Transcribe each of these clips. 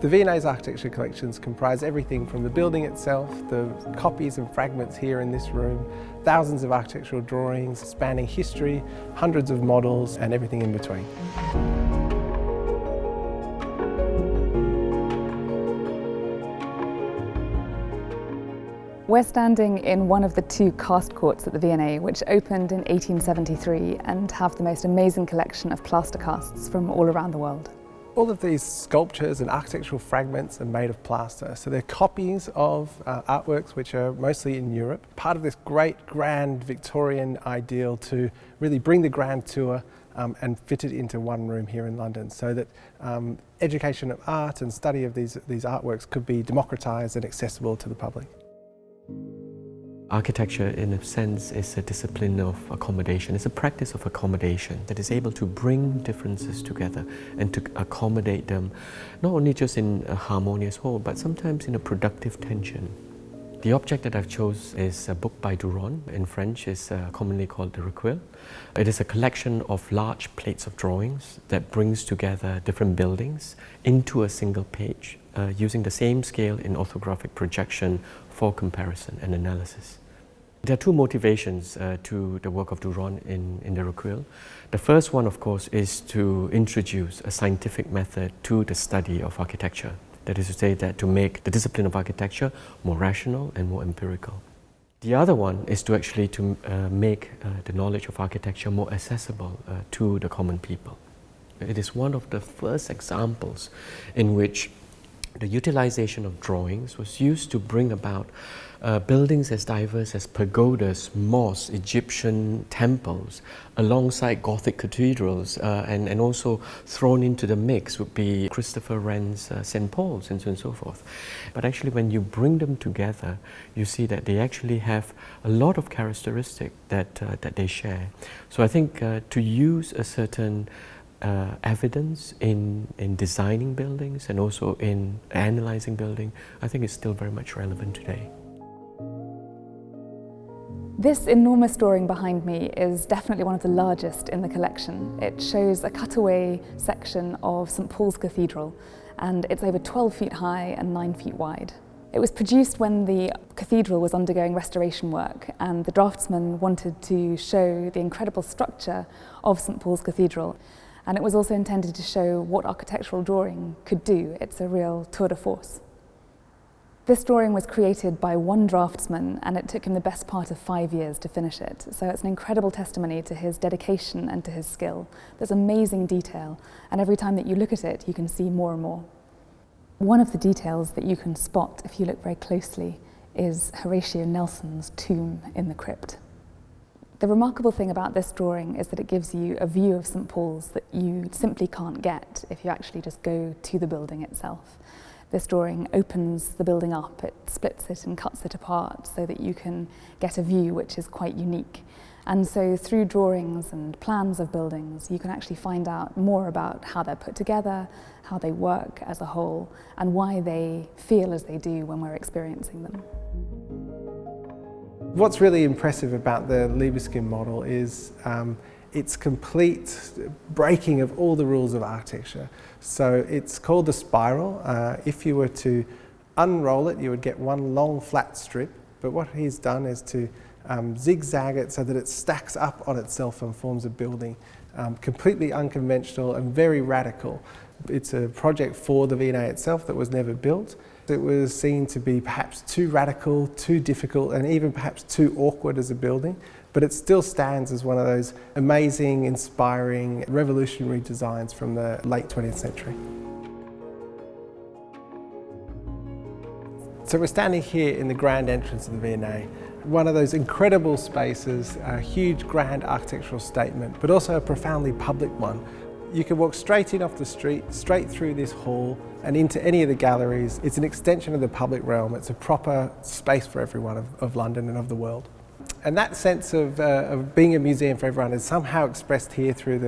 The Viennese architecture collections comprise everything from the building itself, the copies and fragments here in this room, thousands of architectural drawings spanning history, hundreds of models and everything in between. We're standing in one of the two cast courts at the V&A, which opened in 1873 and have the most amazing collection of plaster casts from all around the world. All of these sculptures and architectural fragments are made of plaster, so they're copies of artworks which are mostly in Europe. Part of this great grand Victorian ideal to really bring the grand tour and fit it into one room here in London, so that education of art and study of these artworks could be democratised and accessible to the public. Architecture, in a sense, is a discipline of accommodation. It's a practice of accommodation that is able to bring differences together and to accommodate them, not only just in a harmonious whole, but sometimes in a productive tension. The object that I've chosen is a book by Duron. In French, is commonly called the Recueil. It is a collection of large plates of drawings that brings together different buildings into a single page, using the same scale in orthographic projection for comparison and analysis. There are two motivations to the work of Duron in the Recueil. The first one, of course, is to introduce a scientific method to the study of architecture. That is to say, that to make the discipline of architecture more rational and more empirical. The other one is to actually make the knowledge of architecture more accessible to the common people. It is one of the first examples in which the utilization of drawings was used to bring about buildings as diverse as pagodas, mosques, Egyptian temples, alongside Gothic cathedrals, and also thrown into the mix would be Christopher Wren's St. Paul's and so on and so forth. But actually, when you bring them together, you see that they actually have a lot of characteristics that they share. So I think to use a certain evidence in designing buildings and also in analyzing building, I think is still very much relevant today. This enormous drawing behind me is definitely one of the largest in the collection. It shows a cutaway section of St. Paul's Cathedral, and it's over 12 feet high and 9 feet wide. It was produced when the cathedral was undergoing restoration work, and the draftsman wanted to show the incredible structure of St. Paul's Cathedral. And it was also intended to show what architectural drawing could do. It's a real tour de force. This drawing was created by one draftsman, and it took him the best part of 5 years to finish it. So it's an incredible testimony to his dedication and to his skill. There's amazing detail, and every time that you look at it, you can see more and more. One of the details that you can spot if you look very closely is Horatio Nelson's tomb in the crypt. The remarkable thing about this drawing is that it gives you a view of St. Paul's that you simply can't get if you actually just go to the building itself. This drawing opens the building up, it splits it and cuts it apart so that you can get a view which is quite unique. And so through drawings and plans of buildings, you can actually find out more about how they're put together, how they work as a whole, and why they feel as they do when we're experiencing them. What's really impressive about the RIBA model is its complete breaking of all the rules of architecture. So it's called the spiral. If you were to unroll it, you would get one long flat strip, but what he's done is to zigzag it so that it stacks up on itself and forms a building. Completely unconventional and very radical. It's a project for the V&A itself that was never built. It was seen to be perhaps too radical, too difficult, and even perhaps too awkward as a building, but it still stands as one of those amazing, inspiring, revolutionary designs from the late 20th century. So we're standing here in the grand entrance of the V&A, one of those incredible spaces, a huge grand architectural statement, but also a profoundly public one. You can walk straight in off the street, straight through this hall and into any of the galleries. It's an extension of the public realm. It's a proper space for everyone of London and of the world. And that sense of being a museum for everyone is somehow expressed here through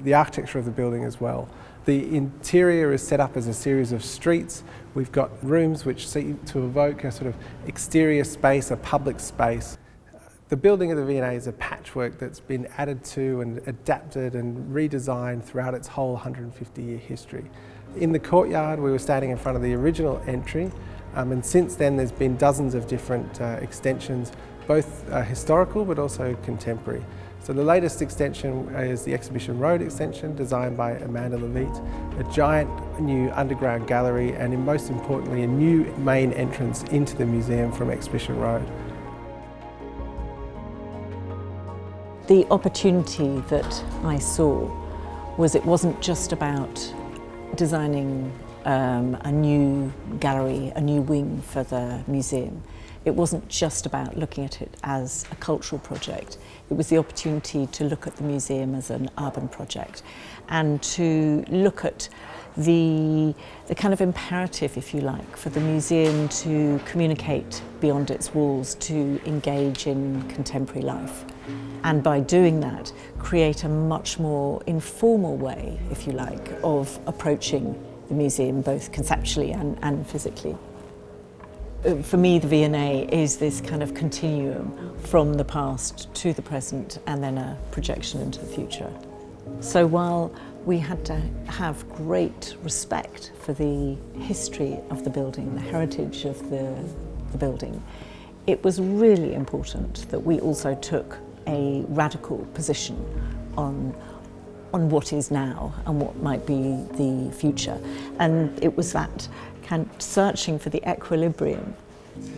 the architecture of the building as well. The interior is set up as a series of streets. We've got rooms which seem to evoke a sort of exterior space, a public space. The building of the V&A is a patchwork that's been added to and adapted and redesigned throughout its whole 150-year history. In the courtyard, we were standing in front of the original entry, and since then there's been dozens of different extensions, both historical but also contemporary. So the latest extension is the Exhibition Road extension, designed by Amanda Levitt, a giant new underground gallery, and most importantly a new main entrance into the museum from Exhibition Road. The opportunity that I saw was it wasn't just about designing a new gallery, a new wing for the museum. It wasn't just about looking at it as a cultural project. It was the opportunity to look at the museum as an urban project and to look at the kind of imperative, if you like, for the museum to communicate beyond its walls, to engage in contemporary life. And by doing that, create a much more informal way, if you like, of approaching the museum, both conceptually and physically. For me, the V&A is this kind of continuum from the past to the present and then a projection into the future. So while we had to have great respect for the history of the building, the heritage of the building, it was really important that we also took a radical position on what is now and what might be the future. And it was that kind of searching for the equilibrium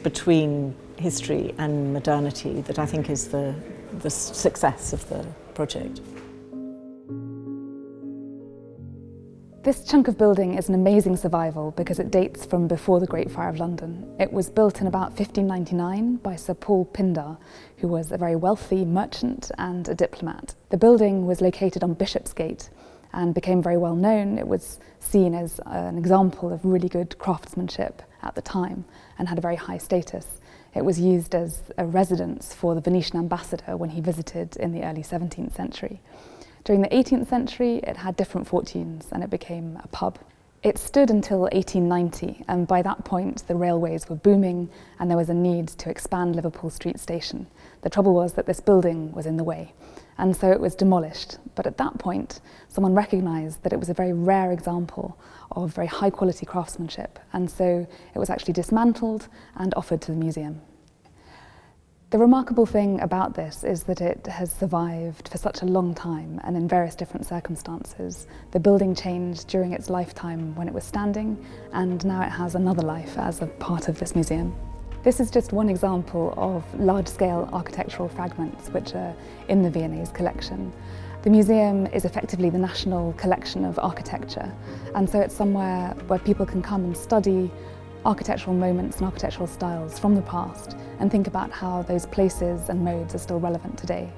between history and modernity that I think is the success of the project. This chunk of building is an amazing survival because it dates from before the Great Fire of London. It was built in about 1599 by Sir Paul Pindar, who was a very wealthy merchant and a diplomat. The building was located on Bishopsgate and became very well known. It was seen as an example of really good craftsmanship at the time and had a very high status. It was used as a residence for the Venetian ambassador when he visited in the early 17th century. During the 18th century, it had different fortunes and it became a pub. It stood until 1890, and by that point the railways were booming and there was a need to expand Liverpool Street Station. The trouble was that this building was in the way, and so it was demolished. But at that point, someone recognised that it was a very rare example of very high quality craftsmanship, and so it was actually dismantled and offered to the museum. The remarkable thing about this is that it has survived for such a long time and in various different circumstances. The building changed during its lifetime when it was standing, and now it has another life as a part of this museum. This is just one example of large-scale architectural fragments which are in the Viennese Collection. The museum is effectively the national collection of architecture, and so it's somewhere where people can come and study architectural moments and architectural styles from the past and think about how those places and modes are still relevant today.